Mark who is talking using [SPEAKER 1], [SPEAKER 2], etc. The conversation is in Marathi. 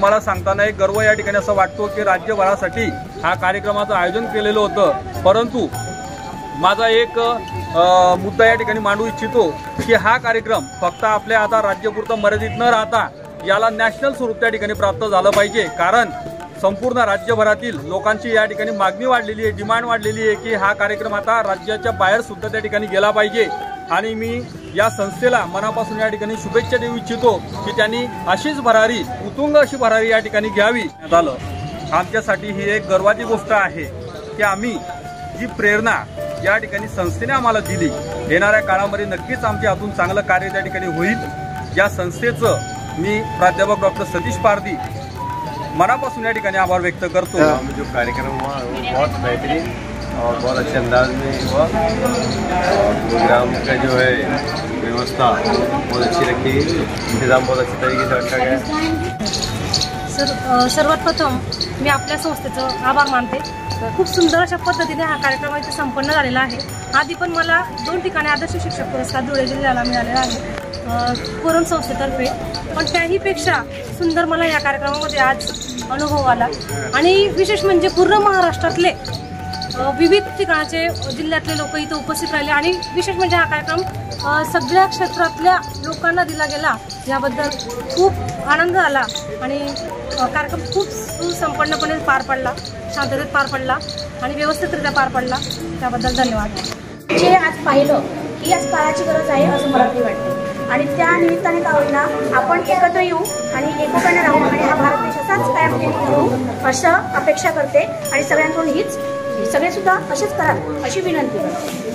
[SPEAKER 1] मला सांगताना एक गर्व या ठिकाणी असं वाटतो की राज्यभरासाठी हा कार्यक्रमाचं आयोजन केलेलं होतं, परंतु माझा एक मुद्दा या ठिकाणी मांडू इच्छितो की हा कार्यक्रम फक्त आपल्या आता राज्यापुरता मर्यादित न राहता याला नॅशनल स्वरूप त्या ठिकाणी प्राप्त झालं पाहिजे। कारण संपूर्ण राज्यभरातील लोकांची या ठिकाणी मागणी वाढलेली आहे, डिमांड वाढलेली आहे की हा कार्यक्रम आता राज्याच्या बाहेर सुद्धा त्या ठिकाणी गेला पाहिजे। आणि मी या संस्थेला मनापासून या ठिकाणी शुभेच्छा देऊ इच्छितो की त्यांनी अशीच भरारी, उतुंग अशी भरारी या ठिकाणी घ्यावी। आमच्यासाठी ही एक गर्वाची गोष्ट आहे की आम्ही जी प्रेरणा या ठिकाणी संस्थेने आम्हाला दिली, येणाऱ्या काळामध्ये नक्कीच आमच्या हातून चांगलं कार्य त्या ठिकाणी होईल। या संस्थेचं मी प्राध्यापक डॉक्टर सतीश पारधी मनापासून या ठिकाणी आभार व्यक्त करतो।
[SPEAKER 2] जो कार्यक्रम हुआ वो बहुत बेहतरीन और बहुत अच्छे अंदाज में हुआ और प्रोग्राम का जो है व्यवस्था बहुत अच्छी रखी गई, इंतजाम बहुत अच्छे तरीके से रखा गया।
[SPEAKER 3] सर्वात प्रथम मी आपल्या संस्थेचं आभार मानते। खूप सुंदर अशा पद्धतीने हा कार्यक्रम इथे संपन्न झालेला आहे। आधी पण मला 2 ठिकाणी आदर्श शिक्षक पुरस्कार धुळे जिल्ह्याला मिळालेला आहे कोरोन संस्थेतर्फे, पण त्याहीपेक्षा सुंदर मला या कार्यक्रमामध्ये आज अनुभव आला। आणि विशेष म्हणजे पूर्ण महाराष्ट्रातले विविध ठिकाणचे जिल्ह्यातले लोक इथे उपस्थित राहिले आणि विशेष म्हणजे हा कार्यक्रम सगळ्या क्षेत्रातल्या लोकांना दिला गेला, याबद्दल खूप आनंद झाला। आणि कार्यक्रम खूप सुसंपन्नपणे पार पडला, शांततेत पार पडला आणि व्यवस्थितरित्या पार पडला, त्याबद्दल धन्यवाद।
[SPEAKER 4] जे आज पाहिलं की आज काळाची गरज आहे असं मला तरी वाटते आणि त्या निमित्ताने का होईना आपण एकत्र येऊ आणि एकोप्याने राहू आणि हा भारत देश असाच कायम ठेवू असं अपेक्षा करते आणि सगळ्यांकडून हीच सगळे सुद्धा असेच करा अशी विनंती करते।